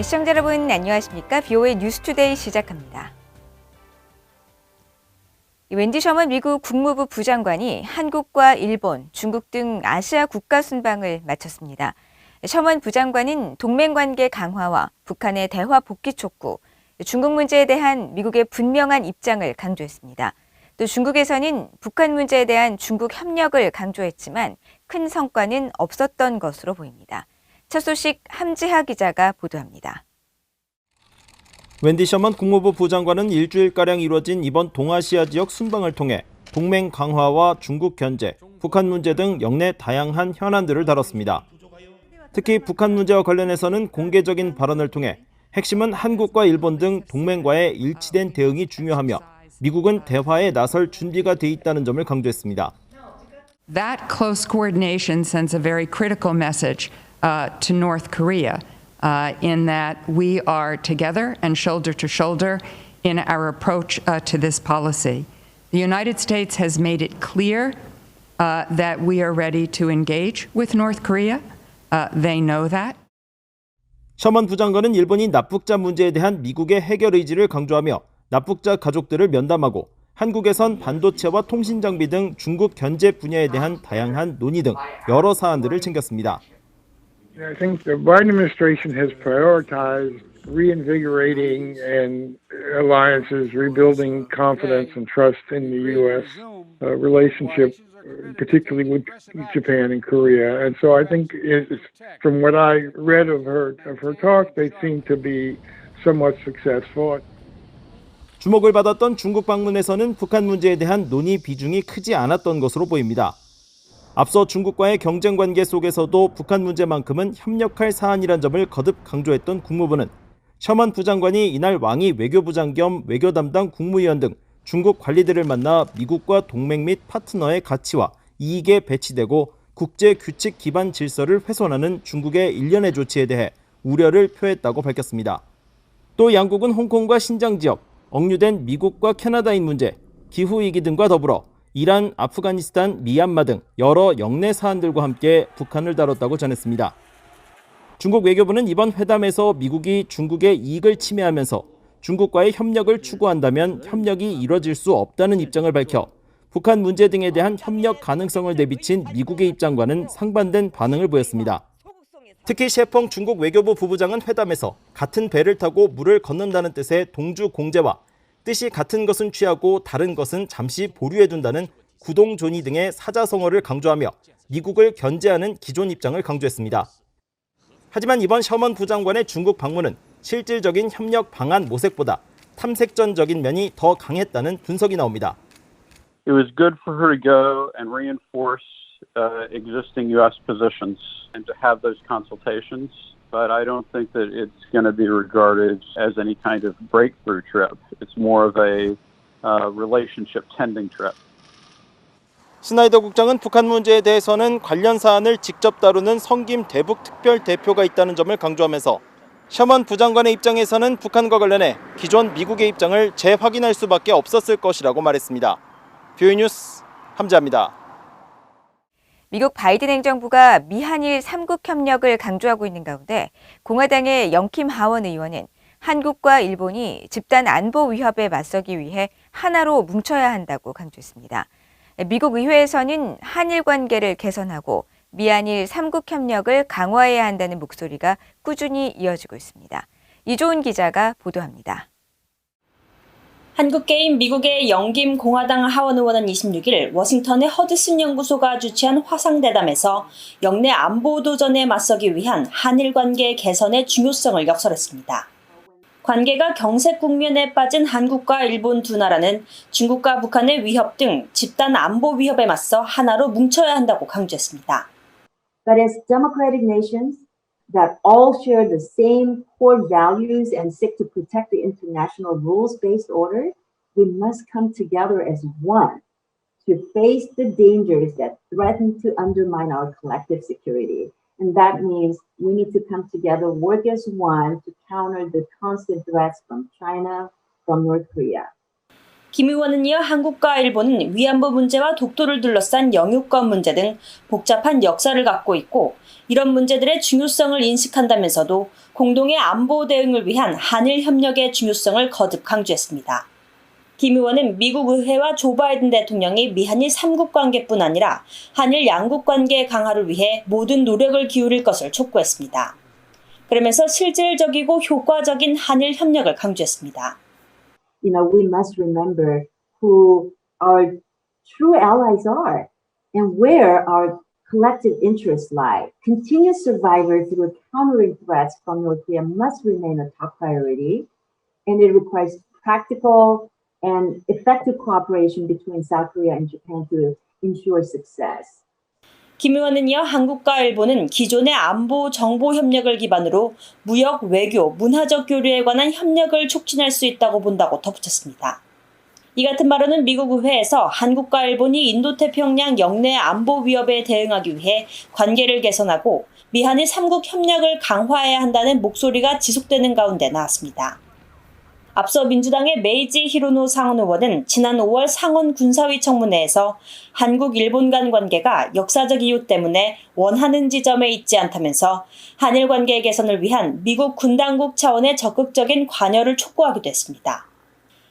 시청자 여러분 안녕하십니까? BOA 뉴스투데이 시작합니다. 웬디 셔먼 미국 국무부 부장관이 한국과 일본, 중국 등 아시아 국가 순방을 마쳤습니다. 셔먼 부장관은 동맹 관계 강화와 북한의 대화 복귀 촉구, 중국 문제에 대한 미국의 분명한 입장을 강조했습니다. 또 중국에서는 북한 문제에 대한 중국 협력을 강조했지만 큰 성과는 없었던 것으로 보입니다. 첫 소식 함지하 기자가 보도합니다. 웬디 셔먼 국무부 부장관은 일주일가량 이루어진 이번 동아시아 지역 순방을 통해 동맹 강화와 중국 견제, 북한 문제 등 역내 다양한 현안들을 다뤘습니다. 특히 북한 문제와 관련해서는 공개적인 발언을 통해 핵심은 한국과 일본 등 동맹과의 일치된 대응이 중요하며 미국은 대화에 나설 준비가 돼 있다는 점을 강조했습니다. That close coordination sends a very critical message to North Korea. In that we are together and shoulder to shoulder in our approach to this policy. The United States has made it clear that we are ready to engage with North Korea. They know that. 셔먼 부장관은 일본이 납북자 문제에 대한 미국의 해결 의지를 강조하며 납북자 가족들을 면담하고 한국에선 반도체와 통신 장비 등 중국 견제 분야에 대한 다양한 논의 등 여러 사안들을 챙겼습니다. I think the Biden administration has prioritized reinvigorating and alliances, rebuilding confidence and trust in the U.S. Relationship, particularly with Japan and Korea. And so I think, from what I read of her talk, they seem to be somewhat successful. 주목을 받았던 중국 방문에서는 북한 문제에 대한 논의 비중이 크지 않았던 것으로 보입니다. 앞서 중국과의 경쟁 관계 속에서도 북한 문제만큼은 협력할 사안이란 점을 거듭 강조했던 국무부는 셔먼 부장관이 이날 왕이 외교부장 겸 외교 담당 국무위원 등 중국 관리들을 만나 미국과 동맹 및 파트너의 가치와 이익에 배치되고 국제 규칙 기반 질서를 훼손하는 중국의 일련의 조치에 대해 우려를 표했다고 밝혔습니다. 또 양국은 홍콩과 신장 지역, 억류된 미국과 캐나다인 문제, 기후위기 등과 더불어 이란, 아프가니스탄, 미얀마 등 여러 역내 사안들과 함께 북한을 다뤘다고 전했습니다. 중국 외교부는 이번 회담에서 미국이 중국의 이익을 침해하면서 중국과의 협력을 추구한다면 협력이 이뤄질 수 없다는 입장을 밝혀 북한 문제 등에 대한 협력 가능성을 내비친 미국의 입장과는 상반된 반응을 보였습니다. 특히 셰펑 중국 외교부 부부장은 회담에서 같은 배를 타고 물을 건넌다는 뜻의 동주 공제와 뜻이 같은 것은 취하고 다른 것은 잠시 보류해둔다는 구동존의 등의 사자성어를 강조하며 미국을 견제하는 기존 입장을 강조했습니다. 하지만 이번 셔먼 부장관의 중국 방문은 실질적인 협력 방안 모색보다 탐색전적인 면이 더 강했다는 분석이 나옵니다. It was good for her to go and reinforce existing U.S. positions and to have those consultations. But I don't think that it's going to be regarded as any kind of breakthrough trip. It's more of a relationship tending trip. 스나이더 국장은 북한 문제에 대해서는 관련 사안을 직접 다루는 성김 대북 특별 대표가 있다는 점을 강조하면서 셔먼 부장관의 입장에서는 북한과 관련해 기존 미국의 입장을 재확인할 수밖에 없었을 것이라고 말했습니다. BOA 뉴스 함지하입니다. 미국 바이든 행정부가 미한일 3국 협력을 강조하고 있는 가운데 공화당의 영킴 하원 의원은 한국과 일본이 집단 안보 위협에 맞서기 위해 하나로 뭉쳐야 한다고 강조했습니다. 미국 의회에서는 한일 관계를 개선하고 미한일 3국 협력을 강화해야 한다는 목소리가 꾸준히 이어지고 있습니다. 이조은 기자가 보도합니다. 한국계인 미국의 영김 공화당 하원 의원은 26일 워싱턴의 허드슨 연구소가 주최한 화상대담에서 역내 안보 도전에 맞서기 위한 한일 관계 개선의 중요성을 역설했습니다. 관계가 경색 국면에 빠진 한국과 일본 두 나라는 중국과 북한의 위협 등 집단 안보 위협에 맞서 하나로 뭉쳐야 한다고 강조했습니다. But as democratic nations that all share the same core values and seek to protect the international rules-based order, we must come together as one to face the dangers that threaten to undermine our collective security. And that means we need to come together, work as one to counter the constant threats from China, from North Korea. 김 의원은 이어 한국과 일본은 위안부 문제와 독도를 둘러싼 영유권 문제 등 복잡한 역사를 갖고 있고 이런 문제들의 중요성을 인식한다면서도 공동의 안보 대응을 위한 한일 협력의 중요성을 거듭 강조했습니다. 김 의원은 미국 의회와 조 바이든 대통령이 미한일 3국 관계뿐 아니라 한일 양국 관계 강화를 위해 모든 노력을 기울일 것을 촉구했습니다. 그러면서 실질적이고 효과적인 한일 협력을 강조했습니다. We must remember who our true allies are and where our collective interests lie. Continuous survival through countering threats from North Korea must remain a top priority, and it requires practical and effective cooperation between South Korea and Japan to ensure success. 김 의원은 이어 한국과 일본은 기존의 안보 정보 협력을 기반으로 무역, 외교, 문화적 교류에 관한 협력을 촉진할 수 있다고 본다고 덧붙였습니다. 이 같은 발언은 미국 의회에서 한국과 일본이 인도태평양 영내 안보 위협에 대응하기 위해 관계를 개선하고 미한일 3국 협력을 강화해야 한다는 목소리가 지속되는 가운데 나왔습니다. 앞서 민주당의 메이지 히로노 상원 의원은 지난 5월 상원 군사위 청문회에서 한국 일본 간 관계가 역사적 이유 때문에 원하는 지점에 있지 않다면서 한일 관계 개선을 위한 미국 군 당국 차원의 적극적인 관여를 촉구하기도 했습니다.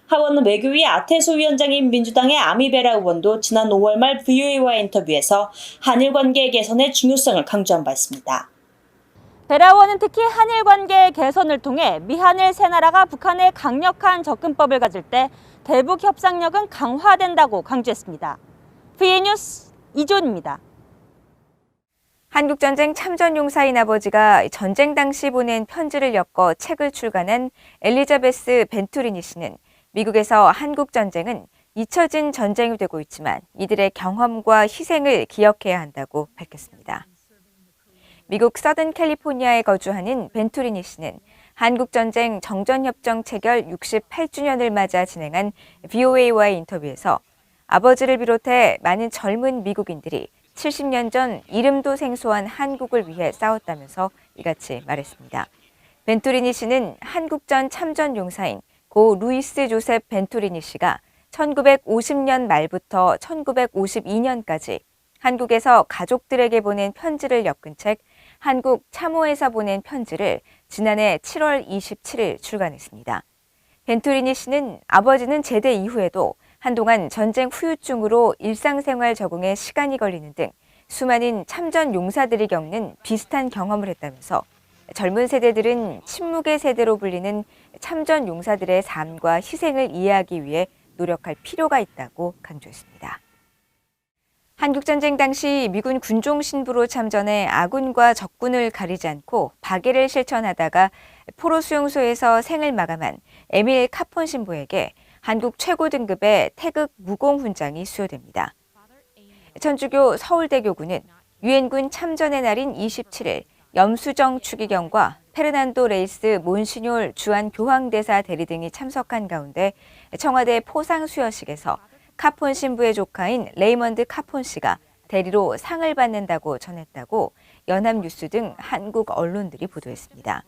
하원 외교위 아태수 위원장인 민주당의 아미베라 의원도 지난 5월 말 VOA와의 인터뷰에서 한일 관계 개선의 중요성을 강조한 바 있습니다. 베라 의원은 특히 한일 관계 개선을 통해 미한일 세 나라가 북한의 강력한 접근법을 가질 때 대북 협상력은 강화된다고 강조했습니다. VN뉴스 이존입니다. 한국전쟁 참전용사인 아버지가 전쟁 당시 보낸 편지를 엮어 책을 출간한 엘리자베스 벤투리니 씨는 미국에서 한국전쟁은 잊혀진 전쟁이 되고 있지만 이들의 경험과 희생을 기억해야 한다고 밝혔습니다. 미국 서든 캘리포니아에 거주하는 벤투리니 씨는 한국전쟁 정전협정 체결 68주년을 맞아 진행한 VOA와의 인터뷰에서 아버지를 비롯해 많은 젊은 미국인들이 70년 전 이름도 생소한 한국을 위해 싸웠다면서 이같이 말했습니다. 벤투리니 씨는 한국전 참전용사인 고 루이스 조셉 벤투리니 씨가 1950년 말부터 1952년까지 한국에서 가족들에게 보낸 편지를 엮은 책 한국 참호에서 보낸 편지를 지난해 7월 27일 출간했습니다. 벤투리니 씨는 아버지는 제대 이후에도 한동안 전쟁 후유증으로 일상생활 적응에 시간이 걸리는 등 수많은 참전 용사들이 겪는 비슷한 경험을 했다면서 젊은 세대들은 침묵의 세대로 불리는 참전 용사들의 삶과 희생을 이해하기 위해 노력할 필요가 있다고 강조했습니다. 한국전쟁 당시 미군 군종 신부로 참전해 아군과 적군을 가리지 않고 박애를 실천하다가 포로 수용소에서 생을 마감한 에밀 카폰 신부에게 한국 최고 등급의 태극 무공 훈장이 수여됩니다. 천주교 서울대교구는 유엔군 참전의 날인 27일 염수정 추기경과 페르난도 레이스 몬시뇰 주한 교황대사 대리 등이 참석한 가운데 청와대 포상 수여식에서 카폰 신부의 조카인 레이먼드 카폰 씨가 대리로 상을 받는다고 전했다고 연합뉴스 등 한국 언론들이 보도했습니다.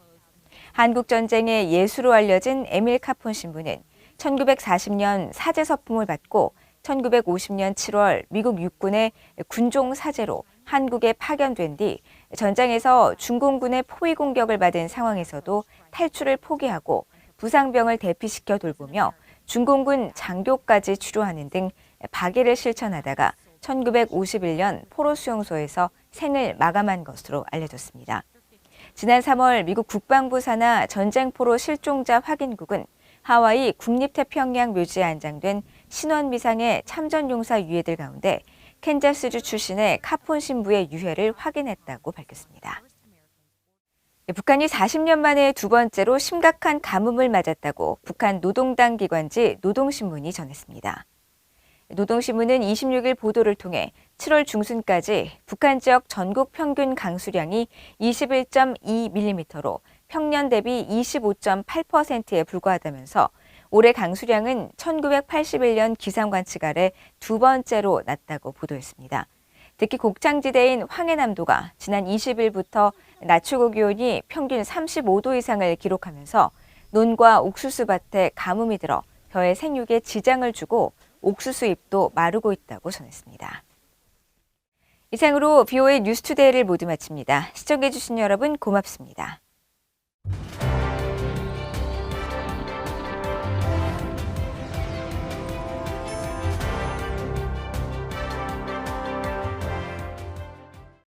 한국전쟁의 예수로 알려진 에밀 카폰 신부는 1940년 사제서품을 받고 1950년 7월 미국 육군의 군종 사제로 한국에 파견된 뒤 전장에서 중공군의 포위 공격을 받은 상황에서도 탈출을 포기하고 부상병을 대피시켜 돌보며 중공군 장교까지 추도하는 등 박애를 실천하다가 1951년 포로 수용소에서 생을 마감한 것으로 알려졌습니다. 지난 3월 미국 국방부 산하 전쟁포로 실종자 확인국은 하와이 국립태평양 묘지에 안장된 신원미상의 참전용사 유해들 가운데 캔자스주 출신의 카폰 신부의 유해를 확인했다고 밝혔습니다. 북한이 40년 만에 두 번째로 심각한 가뭄을 맞았다고 북한 노동당 기관지 노동신문이 전했습니다. 노동신문은 26일 보도를 통해 7월 중순까지 북한 지역 전국 평균 강수량이 21.2mm로 평년 대비 25.8%에 불과하다면서 올해 강수량은 1981년 기상관측 아래 두 번째로 낮다고 보도했습니다. 특히 곡창지대인 황해남도가 지난 20일부터 낮 최고 기온이 평균 35도 이상을 기록하면서 논과 옥수수밭에 가뭄이 들어 저의 생육에 지장을 주고 옥수수 잎도 마르고 있다고 전했습니다. 이상으로 BOA 뉴스투데이를 모두 마칩니다. 시청해주신 여러분 고맙습니다.